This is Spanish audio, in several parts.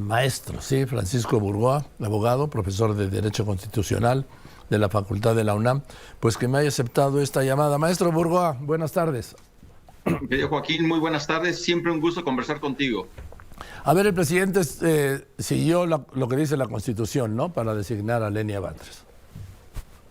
maestro, sí, Francisco Burgoa, abogado, profesor de Derecho Constitucional de la Facultad de la UNAM, pues que me haya aceptado esta llamada. Maestro Burgoa, buenas tardes. Querido Joaquín, muy buenas tardes. Siempre un gusto conversar contigo. A ver, el presidente siguió lo que dice la Constitución, ¿no?, para designar a Lenia Batres.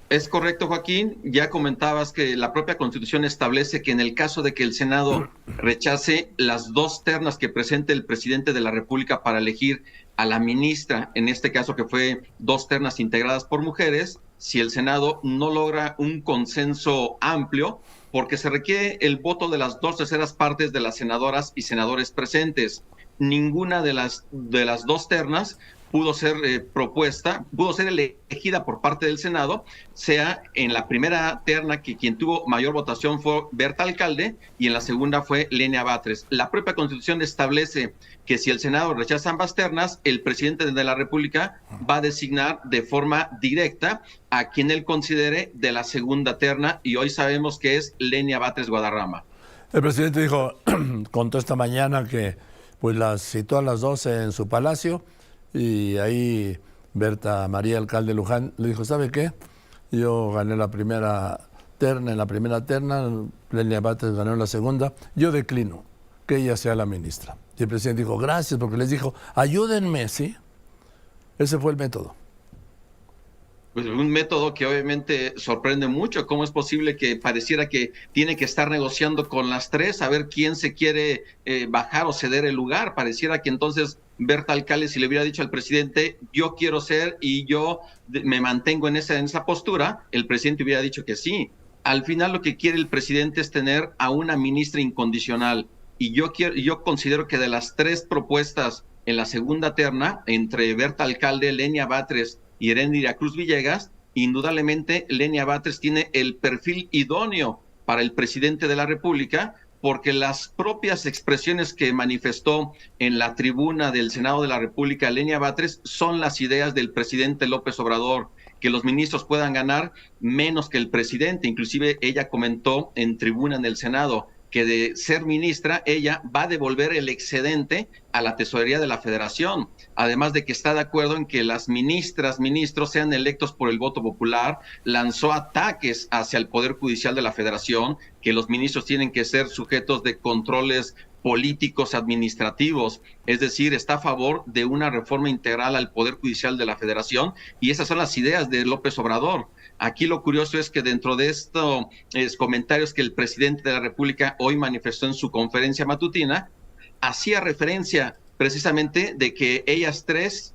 Es correcto, Joaquín. Ya comentabas que la propia Constitución establece que en el caso de que el Senado rechace las dos ternas que presente el presidente de la República para elegir a la ministra, en este caso que fue dos ternas integradas por mujeres, si el Senado no logra un consenso amplio, porque se requiere el voto de las 2/3 partes de las senadoras y senadores presentes. Ninguna de las dos ternas pudo ser pudo ser elegida por parte del Senado, sea en la primera terna que quien tuvo mayor votación fue Berta Alcalde y en la segunda fue Lenia Batres. La propia Constitución establece que si el Senado rechaza ambas ternas, el presidente de la República va a designar de forma directa a quien él considere de la segunda terna, y hoy sabemos que es Lenia Batres Guadarrama. El presidente dijo, contó esta mañana que pues las citó a las 12 en su palacio, y ahí Berta María Alcalde Luján le dijo, ¿sabe qué? Yo gané la primera terna, Lenia Batres ganó en la segunda, yo declino que ella sea la ministra. Y el presidente dijo, gracias, porque les dijo, ayúdenme, ¿sí? Ese fue el método. Pues un método que obviamente sorprende mucho. ¿Cómo es posible que pareciera que tiene que estar negociando con las tres a ver quién se quiere bajar o ceder el lugar? Pareciera que entonces Berta Alcalde, si le hubiera dicho al presidente, yo quiero ser y yo me mantengo en esa postura, el presidente hubiera dicho que sí. Al final lo que quiere el presidente es tener a una ministra incondicional. Y yo considero que de las tres propuestas en la segunda terna, entre Berta Alcalde, Lenia Batres y Erendira Cruz Villegas, indudablemente Lenia Batres tiene el perfil idóneo para el presidente de la República, porque las propias expresiones que manifestó en la tribuna del Senado de la República Lenia Batres son las ideas del presidente López Obrador, que los ministros puedan ganar menos que el presidente. Inclusive ella comentó en tribuna en el Senado que de ser ministra, ella va a devolver el excedente a la tesorería de la Federación, además de que está de acuerdo en que las ministros sean electos por el voto popular. Lanzó ataques hacia el Poder Judicial de la Federación, que los ministros tienen que ser sujetos de controles políticos administrativos, es decir, está a favor de una reforma integral al Poder Judicial de la Federación, y esas son las ideas de López Obrador. Aquí lo curioso es que dentro de estos comentarios que el presidente de la República hoy manifestó en su conferencia matutina, hacía referencia precisamente de que ellas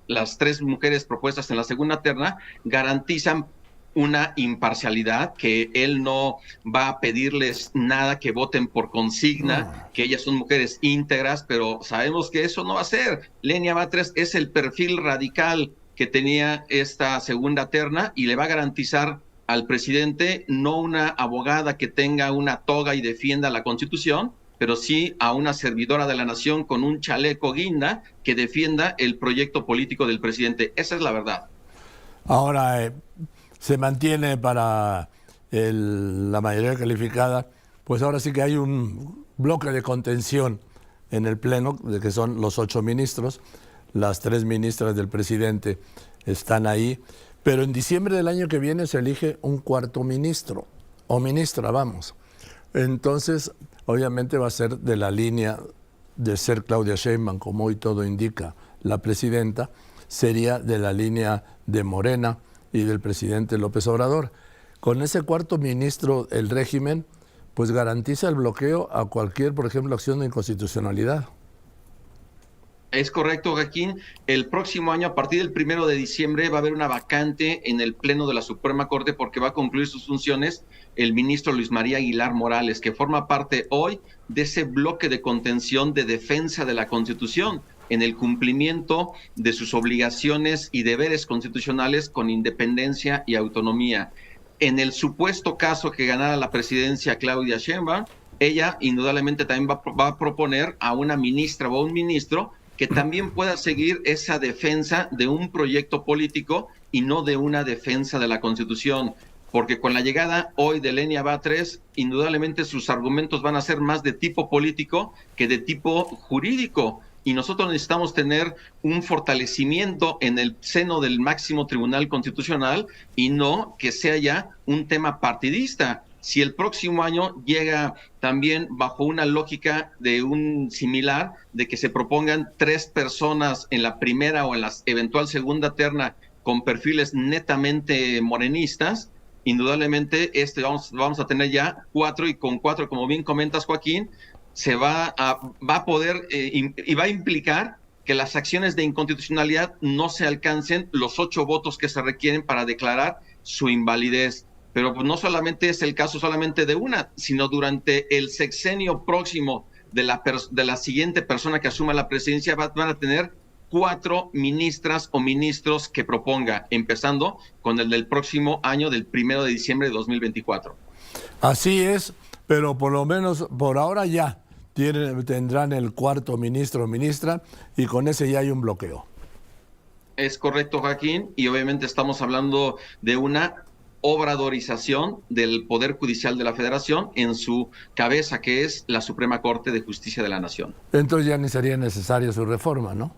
las tres mujeres propuestas en la segunda terna, garantizan una imparcialidad, que él no va a pedirles nada, que voten por consigna, que ellas son mujeres íntegras, pero sabemos que eso no va a ser. Lenia Batres es el perfil radical que tenía esta segunda terna y le va a garantizar al presidente no una abogada que tenga una toga y defienda la Constitución, pero sí a una servidora de la nación con un chaleco guinda que defienda el proyecto político del presidente. Esa es la verdad. Ahora, se mantiene para la mayoría calificada, pues ahora sí que hay un bloque de contención en el Pleno, de que son los 8 ministros, las 3 ministras del presidente están ahí, pero en diciembre del año que viene se elige un cuarto ministro, o ministra, vamos. Entonces, obviamente va a ser de la línea de ser Claudia Sheinbaum, como hoy todo indica la presidenta, sería de la línea de Morena y del presidente López Obrador. Con ese cuarto ministro, el régimen pues garantiza el bloqueo a cualquier, por ejemplo, acción de inconstitucionalidad. Es correcto, Joaquín. El próximo año, a partir del 1 de diciembre, va a haber una vacante en el Pleno de la Suprema Corte, porque va a concluir sus funciones el ministro Luis María Aguilar Morales, que forma parte hoy de ese bloque de contención de defensa de la Constitución, en el cumplimiento de sus obligaciones y deberes constitucionales con independencia y autonomía. En el supuesto caso que ganara la presidencia Claudia Sheinbaum, ella indudablemente también va a proponer a una ministra o a un ministro que también pueda seguir esa defensa de un proyecto político y no de una defensa de la Constitución. Porque con la llegada hoy de Lenia Batres, indudablemente sus argumentos van a ser más de tipo político que de tipo jurídico. y nosotros necesitamos tener un fortalecimiento en el seno del máximo Tribunal Constitucional y no que sea ya un tema partidista. Si el próximo año llega también bajo una lógica de un similar, de que se propongan 3 personas en la primera o en la eventual segunda terna con perfiles netamente morenistas, indudablemente vamos a tener ya 4, y con 4, como bien comentas, Joaquín, va a poder y va a implicar que las acciones de inconstitucionalidad no se alcancen los 8 votos que se requieren para declarar su invalidez. Pero pues no solamente es el caso solamente de una, sino durante el sexenio próximo de la siguiente persona que asuma la presidencia van a tener 4 ministras o ministros que proponga, empezando con el del próximo año, del 1 de diciembre de 2024. Así es, pero por lo menos por ahora ya tendrán el 4º ministro o ministra y con ese ya hay un bloqueo. Es correcto, Joaquín, y obviamente estamos hablando de una obradorización del Poder Judicial de la Federación en su cabeza, que es la Suprema Corte de Justicia de la Nación. Entonces ya ni sería necesaria su reforma, ¿no?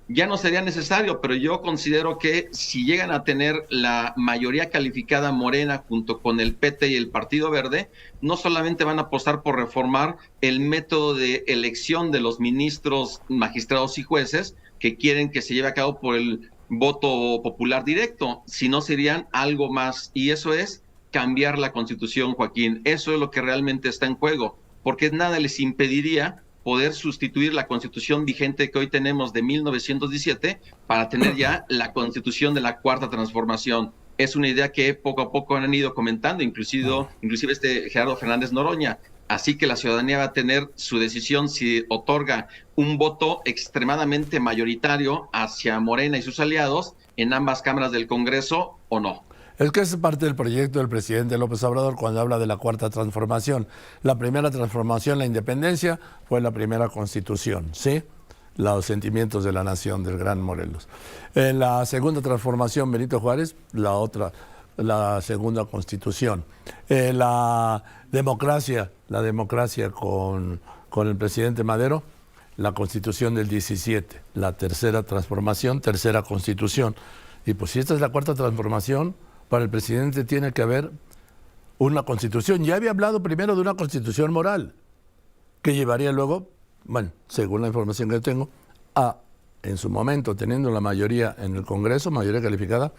Ya no sería necesario, pero yo considero que si llegan a tener la mayoría calificada Morena junto con el PT y el Partido Verde, no solamente van a apostar por reformar el método de elección de los ministros, magistrados y jueces que quieren que se lleve a cabo por el voto popular directo, sino serían algo más, y eso es cambiar la Constitución, Joaquín. Eso es lo que realmente está en juego, porque nada les impediría poder sustituir la Constitución vigente que hoy tenemos de 1917 para tener ya la Constitución de la Cuarta Transformación. Es una idea que poco a poco han ido comentando, inclusive Gerardo Fernández Noroña. Así que la ciudadanía va a tener su decisión si otorga un voto extremadamente mayoritario hacia Morena y sus aliados en ambas cámaras del Congreso o no. Es que es parte del proyecto del presidente López Obrador cuando habla de la Cuarta Transformación. La primera transformación, la independencia, fue la primera Constitución, ¿sí? Los sentimientos de la nación del gran Morelos. En la segunda transformación, Benito Juárez, la segunda Constitución. La democracia con el presidente Madero, la Constitución del 17, la tercera transformación, tercera Constitución. Y pues si esta es la cuarta transformación, para el presidente tiene que haber una Constitución. Ya había hablado primero de una Constitución moral, que llevaría luego, bueno, según la información que tengo, en su momento, teniendo la mayoría en el Congreso, mayoría calificada,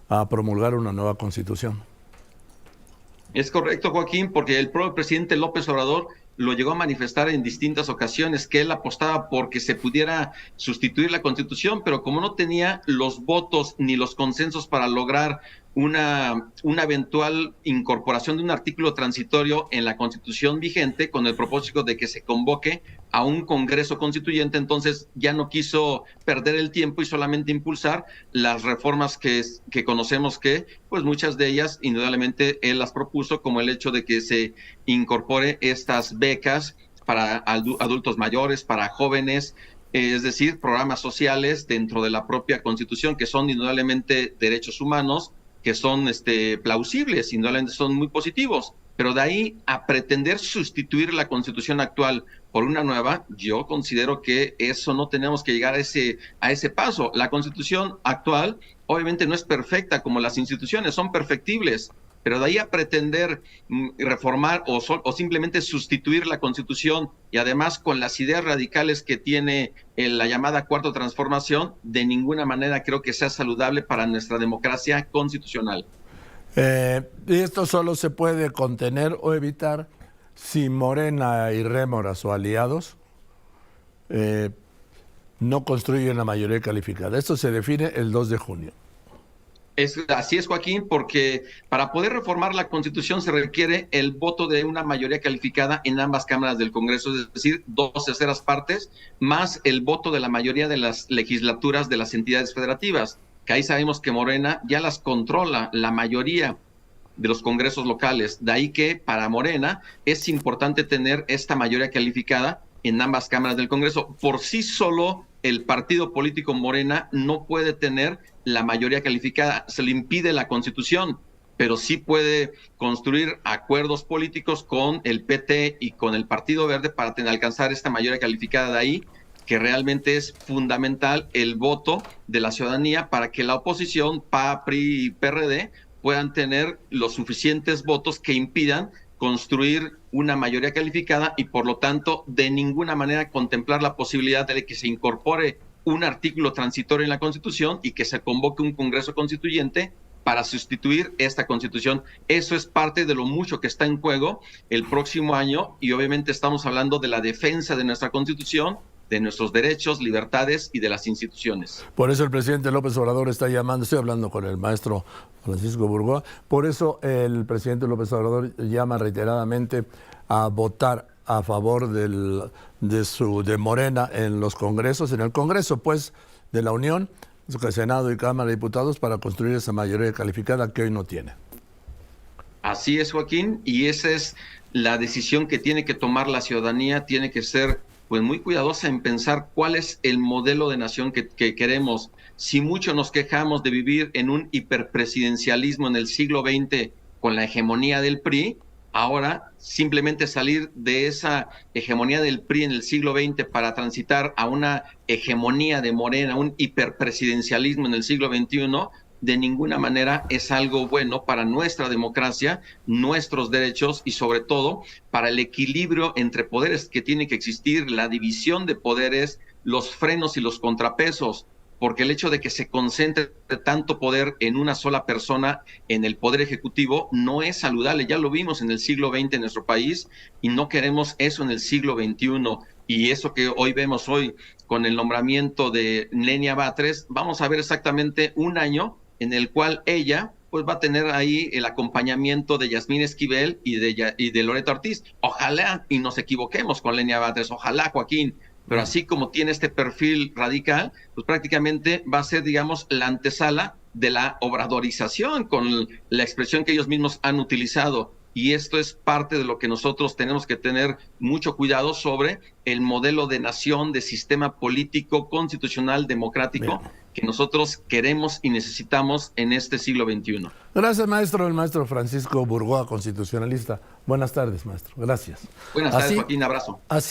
a promulgar una nueva Constitución. Es correcto, Joaquín, porque el propio presidente López Obrador lo llegó a manifestar en distintas ocasiones, que él apostaba por que se pudiera sustituir la Constitución, pero como no tenía los votos ni los consensos para lograr una eventual incorporación de un artículo transitorio en la Constitución vigente con el propósito de que se convoque a un Congreso Constituyente, entonces ya no quiso perder el tiempo y solamente impulsar las reformas que conocemos, que pues muchas de ellas indudablemente él las propuso, como el hecho de que se incorpore estas becas para adultos mayores, para jóvenes, es decir, programas sociales dentro de la propia Constitución que son indudablemente derechos humanos, que son plausibles, indudablemente son muy positivos, pero de ahí a pretender sustituir la Constitución actual por una nueva, yo considero que eso no tenemos que llegar a ese paso. La Constitución actual obviamente no es perfecta como las instituciones, son perfectibles, pero de ahí a pretender reformar o simplemente sustituir la Constitución y además con las ideas radicales que tiene la llamada Cuarta Transformación, de ninguna manera creo que sea saludable para nuestra democracia constitucional. Y esto solo se puede contener o evitar si Morena y Rémora, o aliados, no construyen la mayoría calificada. Esto se define el 2 de junio. Así es, Joaquín, porque para poder reformar la Constitución se requiere el voto de una mayoría calificada en ambas cámaras del Congreso, es decir, 2/3 partes, más el voto de la mayoría de las legislaturas de las entidades federativas, que ahí sabemos que Morena ya las controla la mayoría de los congresos locales. De ahí que para Morena es importante tener esta mayoría calificada en ambas cámaras del Congreso. Por sí solo, el partido político Morena no puede tener la mayoría calificada, se le impide la Constitución, pero sí puede construir acuerdos políticos con el PT y con el Partido Verde para alcanzar esta mayoría calificada. De ahí que realmente es fundamental el voto de la ciudadanía para que la oposición, PA, PRI y PRD, puedan tener los suficientes votos que impidan construir una mayoría calificada y por lo tanto de ninguna manera contemplar la posibilidad de que se incorpore un artículo transitorio en la Constitución y que se convoque un Congreso Constituyente para sustituir esta Constitución. Eso es parte de lo mucho que está en juego el próximo año y obviamente estamos hablando de la defensa de nuestra Constitución, de nuestros derechos, libertades y de las instituciones. Por eso el presidente López Obrador está llamando, estoy hablando con el maestro Francisco Burgoa, por eso el presidente López Obrador llama reiteradamente a votar a favor de Morena en los congresos, en el Congreso pues de la Unión, Senado y Cámara de Diputados, para construir esa mayoría calificada que hoy no tiene. Así es, Joaquín, y esa es la decisión que tiene que tomar la ciudadanía, tiene que ser pues muy cuidadosa en pensar cuál es el modelo de nación que queremos. Si mucho nos quejamos de vivir en un hiperpresidencialismo en el siglo XX con la hegemonía del PRI, ahora simplemente salir de esa hegemonía del PRI en el siglo XX para transitar a una hegemonía de Morena, un hiperpresidencialismo en el siglo XXI, de ninguna manera es algo bueno para nuestra democracia, nuestros derechos y sobre todo para el equilibrio entre poderes que tiene que existir, la división de poderes, los frenos y los contrapesos, porque el hecho de que se concentre tanto poder en una sola persona, en el poder ejecutivo, no es saludable. Ya lo vimos en el siglo XX en nuestro país y no queremos eso en el siglo XXI. Y eso que hoy vemos hoy con el nombramiento de Lenia Batres, vamos a ver exactamente un año en el cual ella pues va a tener ahí el acompañamiento de Yasmín Esquivel y de Loreto Ortiz. Ojalá y nos equivoquemos con Lenia Batres, ojalá, Joaquín, pero así como tiene este perfil radical, pues prácticamente va a ser, digamos, la antesala de la obradorización con la expresión que ellos mismos han utilizado. Y esto es parte de lo que nosotros tenemos que tener mucho cuidado sobre el modelo de nación, de sistema político, constitucional, democrático, que nosotros queremos y necesitamos en este siglo XXI. Gracias, maestro. El maestro Francisco Burgoa, constitucionalista. Buenas tardes, maestro. Gracias. Buenas tardes, Joaquín. Abrazo. Así